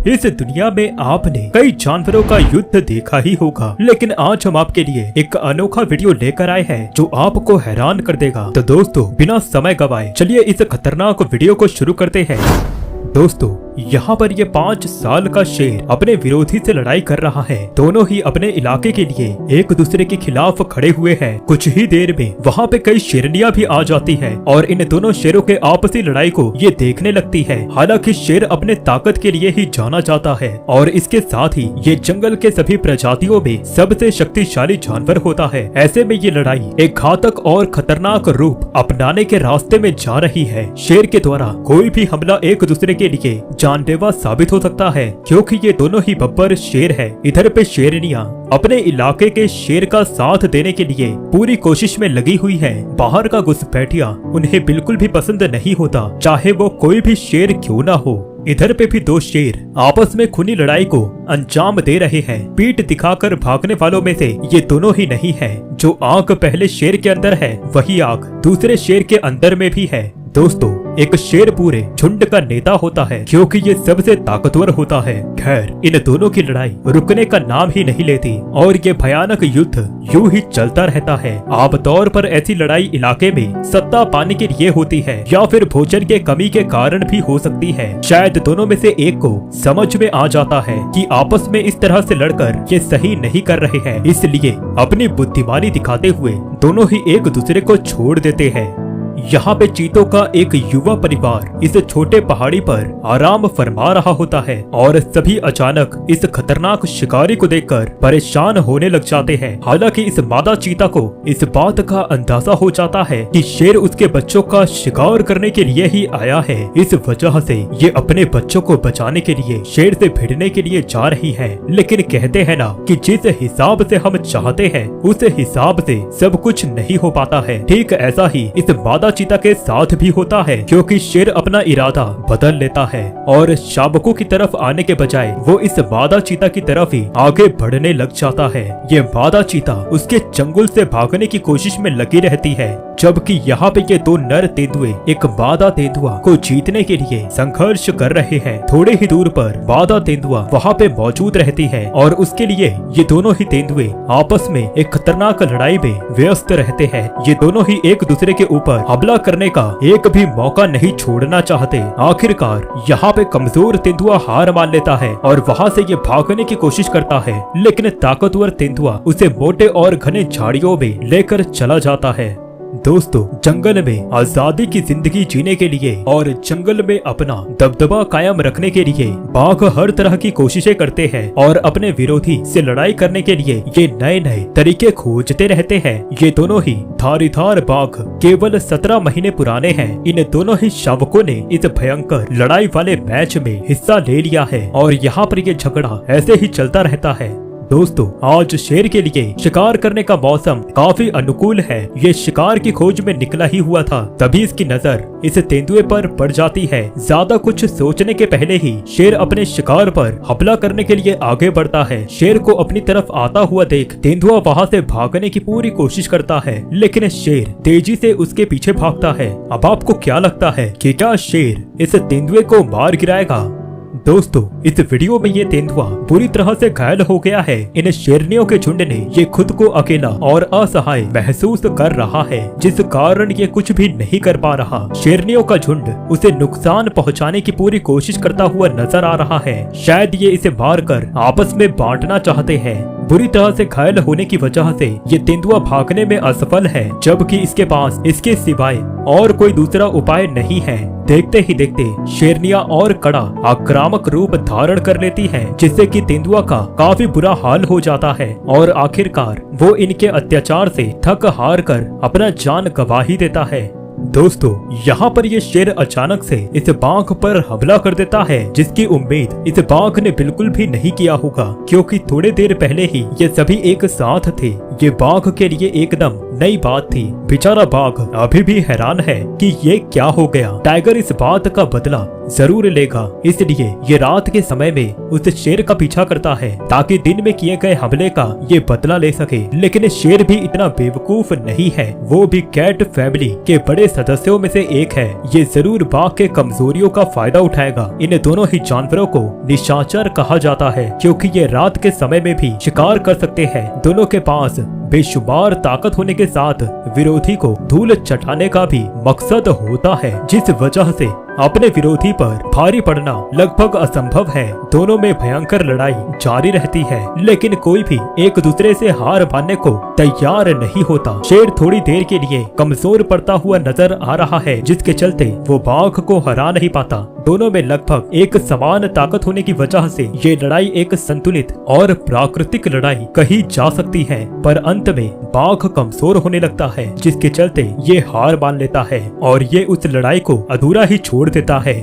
इस दुनिया में आपने कई जानवरों का युद्ध देखा ही होगा, लेकिन आज हम आपके लिए एक अनोखा वीडियो लेकर आए हैं जो आपको हैरान कर देगा। तो दोस्तों बिना समय गवाए चलिए इस खतरनाक वीडियो को शुरू करते हैं। दोस्तों यहाँ पर ये 5 साल का शेर अपने विरोधी से लड़ाई कर रहा है। दोनों ही अपने इलाके के लिए एक दूसरे के खिलाफ खड़े हुए हैं। कुछ ही देर में वहाँ पे कई शेरनियां भी आ जाती हैं और इन दोनों शेरों के आपसी लड़ाई को ये देखने लगती है। हालांकि शेर अपने ताकत के लिए ही जाना जाता है और इसके साथ ही ये जंगल के सभी प्रजातियों में सबसे शक्तिशाली जानवर होता है। ऐसे में ये लड़ाई एक घातक और खतरनाक रूप अपनाने के रास्ते में जा रही है। शेर के द्वारा कोई भी हमला एक दूसरे के लिए जानलेवा साबित हो सकता है, क्योंकि ये दोनों ही बब्बर शेर है। इधर पे शेरनियां अपने इलाके के शेर का साथ देने के लिए पूरी कोशिश में लगी हुई है। बाहर का घुसपैठिया उन्हें बिल्कुल भी पसंद नहीं होता, चाहे वो कोई भी शेर क्यों ना हो। इधर पे भी 2 शेर आपस में खूनी लड़ाई को अंजाम दे रहे हैं। पीठ दिखाकर भागने वालों में से ये दोनों ही नहीं है। जो आग पहले शेर के अंदर है वही आग दूसरे शेर के अंदर में भी है। दोस्तों एक शेर पूरे झुंड का नेता होता है, क्योंकि ये सबसे ताकतवर होता है। खैर इन दोनों की लड़ाई रुकने का नाम ही नहीं लेती और ये भयानक युद्ध यूं ही चलता रहता है। आमतौर पर ऐसी लड़ाई इलाके में सत्ता पाने के लिए होती है या फिर भोजन के कमी के कारण भी हो सकती है। शायद दोनों में से एक को समझ में आ जाता है कि आपस में इस तरह से लड़कर ये सही नहीं कर रहे हैं, इसलिए अपनी बुद्धिमानी दिखाते हुए दोनों ही एक दूसरे को छोड़ देते हैं। यहाँ पे चीतों का एक युवा परिवार इस छोटे पहाड़ी पर आराम फरमा रहा होता है और सभी अचानक इस खतरनाक शिकारी को देखकर परेशान होने लग जाते हैं। हालांकि इस मादा चीता को इस बात का अंदाजा हो जाता है कि शेर उसके बच्चों का शिकार करने के लिए ही आया है। इस वजह से ये अपने बच्चों को बचाने के लिए शेर से भिड़ने के लिए जा रही है। लेकिन कहते हैं ना कि जिस हिसाब से हम चाहते हैं उस हिसाब से सब कुछ नहीं हो पाता है। ठीक ऐसा ही इस मादा चीता के साथ भी होता है, क्योंकि शेर अपना इरादा बदल लेता है और शावकों की तरफ आने के बजाय वो इस मादा चीता की तरफ ही आगे बढ़ने लग जाता है। ये मादा चीता उसके चंगुल से भागने की कोशिश में लगी रहती है, जबकि यहाँ पे ये 2 नर तेंदुए एक मादा तेंदुआ को जीतने के लिए संघर्ष कर रहे हैं। थोड़े ही दूर पर मादा तेंदुआ वहाँ पे मौजूद रहती है और उसके लिए ये दोनों ही तेंदुए आपस में एक खतरनाक लड़ाई में व्यस्त रहते हैं। ये दोनों ही एक दूसरे के ऊपर हमला करने का एक भी मौका नहीं छोड़ना चाहते। आखिरकार यहाँ पे कमजोर तेंदुआ हार मान लेता है और वहाँ से ये भागने की कोशिश करता है, लेकिन ताकतवर तेंदुआ उसे मोटे और घने झाड़ियों में लेकर चला जाता है। दोस्तों जंगल में आजादी की जिंदगी जीने के लिए और जंगल में अपना दबदबा कायम रखने के लिए बाघ हर तरह की कोशिशें करते हैं और अपने विरोधी से लड़ाई करने के लिए ये नए नए तरीके खोजते रहते हैं। ये दोनों ही धारीदार बाघ केवल 17 महीने पुराने हैं। इन दोनों ही शावकों ने इस भयंकर लड़ाई वाले मैच में हिस्सा ले लिया है और यहाँ पर ये झगड़ा ऐसे ही चलता रहता है। दोस्तों आज शेर के लिए शिकार करने का मौसम काफी अनुकूल है। ये शिकार की खोज में निकला ही हुआ था, तभी इसकी नजर इस तेंदुए पर पड़ जाती है। ज्यादा कुछ सोचने के पहले ही शेर अपने शिकार पर हमला करने के लिए आगे बढ़ता है। शेर को अपनी तरफ आता हुआ देख तेंदुआ वहाँ से भागने की पूरी कोशिश करता है, लेकिन शेर तेजी से उसके पीछे भागता है। अब आपको क्या लगता है कि क्या शेर इस तेंदुए को मार गिराएगा? दोस्तों इस वीडियो में ये तेंदुआ पूरी तरह से घायल हो गया है। इन शेरनियों के झुंड ने ये खुद को अकेला और असहाय महसूस कर रहा है, जिस कारण ये कुछ भी नहीं कर पा रहा। शेरनियों का झुंड उसे नुकसान पहुंचाने की पूरी कोशिश करता हुआ नजर आ रहा है। शायद ये इसे मारकर आपस में बांटना चाहते हैं। बुरी तरह से घायल होने की वजह से ये तेंदुआ भागने में असफल है, जबकि इसके पास इसके सिवाय और कोई दूसरा उपाय नहीं है। देखते ही देखते शेरनियां और कड़ा आक्रामक रूप धारण कर लेती हैं, जिससे कि तेंदुआ का काफी बुरा हाल हो जाता है और आखिरकार वो इनके अत्याचार से थक हार कर अपना जान गंवा ही देता है। दोस्तों यहाँ पर ये शेर अचानक से इस बाघ पर हमला कर देता है, जिसकी उम्मीद इस बाघ ने बिल्कुल भी नहीं किया होगा, क्योंकि थोड़ी देर पहले ही ये सभी एक साथ थे। ये बाघ के लिए एकदम नई बात थी। बेचारा बाघ अभी भी हैरान है कि ये क्या हो गया। टाइगर इस बात का बदला जरूर लेगा। इसलिए ये रात के समय में उस शेर का पीछा करता है ताकि दिन में किए गए हमले का ये बदला ले सके। लेकिन शेर भी इतना बेवकूफ नहीं है, वो भी कैट फैमिली के बड़े सदस्यों में से एक है। ये जरूर बाघ के कमजोरियों का फायदा उठाएगा। इन दोनों ही जानवरों को निशाचर कहा जाता है क्योंकि ये रात के समय में भी शिकार कर सकते हैं। दोनों के पास बेशुमार ताकत होने के साथ विरोधी को धूल चटाने का भी मकसद होता है, जिस वजह से अपने विरोधी पर भारी पड़ना लगभग असंभव है। दोनों में भयंकर लड़ाई जारी रहती है, लेकिन कोई भी एक दूसरे से हार मानने को तैयार नहीं होता। शेर थोड़ी देर के लिए कमजोर पड़ता हुआ नजर आ रहा है, जिसके चलते वो बाघ को हरा नहीं पाता। दोनों में लगभग एक समान ताकत होने की वजह से ये लड़ाई एक संतुलित और प्राकृतिक लड़ाई कही जा सकती है, पर अंत में बाघ कमजोर होने लगता है, जिसके चलते ये हार मान लेता है और ये उस लड़ाई को अधूरा ही छोड़ देता है।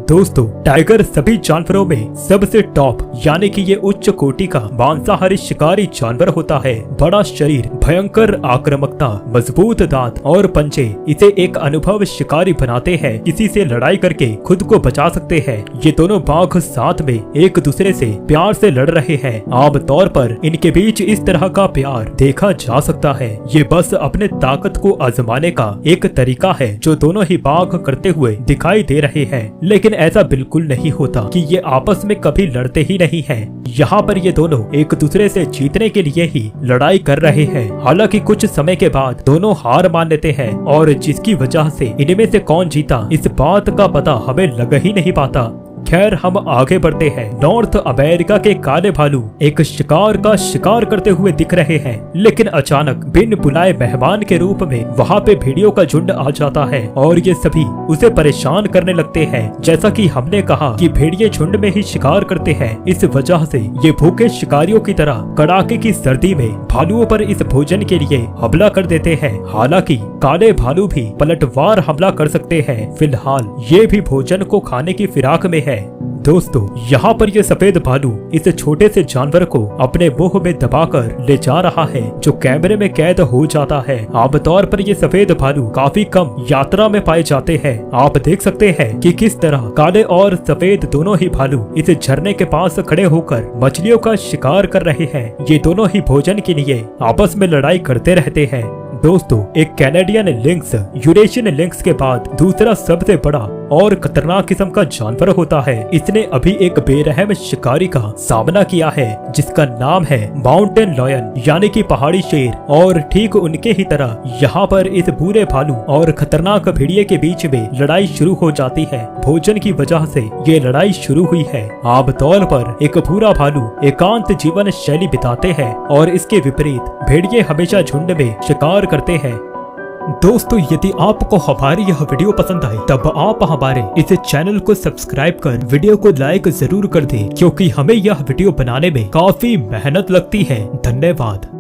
दोस्तों, टाइगर सभी जानवरों में सबसे टॉप यानी कि ये उच्च कोटि का मांसाहारी शिकारी जानवर होता है। बड़ा शरीर, भयंकर आक्रामकता, मजबूत दांत और पंजे इसे एक अनुभव शिकारी बनाते हैं। किसी से लड़ाई करके खुद को बचा सकते हैं। ये दोनों बाघ साथ में एक दूसरे से प्यार से लड़ रहे हैं। आमतौर पर इनके बीच इस तरह का प्यार देखा जा सकता है। ये बस अपने ताकत को आजमाने का एक तरीका है जो दोनों ही बाघ करते हुए दिखाई दे रहे हैं। लेकिन ऐसा बिल्कुल नहीं होता कि ये आपस में कभी लड़ते ही नहीं हैं। यहाँ पर ये दोनों एक दूसरे से जीतने के लिए ही लड़ाई कर रहे हैं। हालांकि कुछ समय के बाद दोनों हार मान लेते हैं और जिसकी वजह से इनमें से कौन जीता इस बात का पता हमें लग ही नहीं पाता। खैर, हम आगे बढ़ते हैं। नॉर्थ अमेरिका के काले भालू एक शिकार का शिकार करते हुए दिख रहे हैं, लेकिन अचानक बिन बुलाए मेहमान के रूप में वहाँ पे भेड़ियों का झुंड आ जाता है और ये सभी उसे परेशान करने लगते हैं। जैसा कि हमने कहा कि भेड़िए झुंड में ही शिकार करते हैं, इस वजह से ये भूखे शिकारियों की तरह कड़ाके की सर्दी में भालुओं पर इस भोजन के लिए हमला कर देते हैं। हालांकि काले भालू भी पलटवार हमला कर सकते हैं। फिलहाल ये भी भोजन को खाने की फिराक में है। दोस्तों, यहाँ पर ये सफेद भालू इस छोटे से जानवर को अपने मुंह में दबाकर ले जा रहा है, जो कैमरे में कैद हो जाता है। आमतौर पर ये सफेद भालू काफी कम यात्रा में पाए जाते हैं। आप देख सकते हैं कि किस तरह काले और सफेद दोनों ही भालू इस झरने के पास खड़े होकर मछलियों का शिकार कर रहे हैं। ये दोनों ही भोजन के लिए आपस में लड़ाई करते रहते हैं। दोस्तों, एक कैनेडियन लिंक्स यूरेशियन लिंक्स के बाद दूसरा सबसे बड़ा और खतरनाक किस्म का जानवर होता है। इसने अभी एक बेरहम शिकारी का सामना किया है जिसका नाम है माउंटेन लॉयन यानी कि पहाड़ी शेर। और ठीक उनके ही तरह यहाँ पर इस बुरे भालू और खतरनाक भेड़िए के बीच में लड़ाई शुरू हो जाती है। भोजन की वजह से ये लड़ाई शुरू हुई है। आमतौर पर एक बुरा भालू एकांत जीवन शैली बिताते हैं और इसके विपरीत भेड़िए हमेशा झुंड में शिकार करते हैं। दोस्तों, यदि आपको हमारी यह वीडियो पसंद आए तब आप हमारे इस चैनल को सब्सक्राइब कर वीडियो को लाइक जरूर कर दें, क्योंकि हमें यह वीडियो बनाने में काफी मेहनत लगती है। धन्यवाद।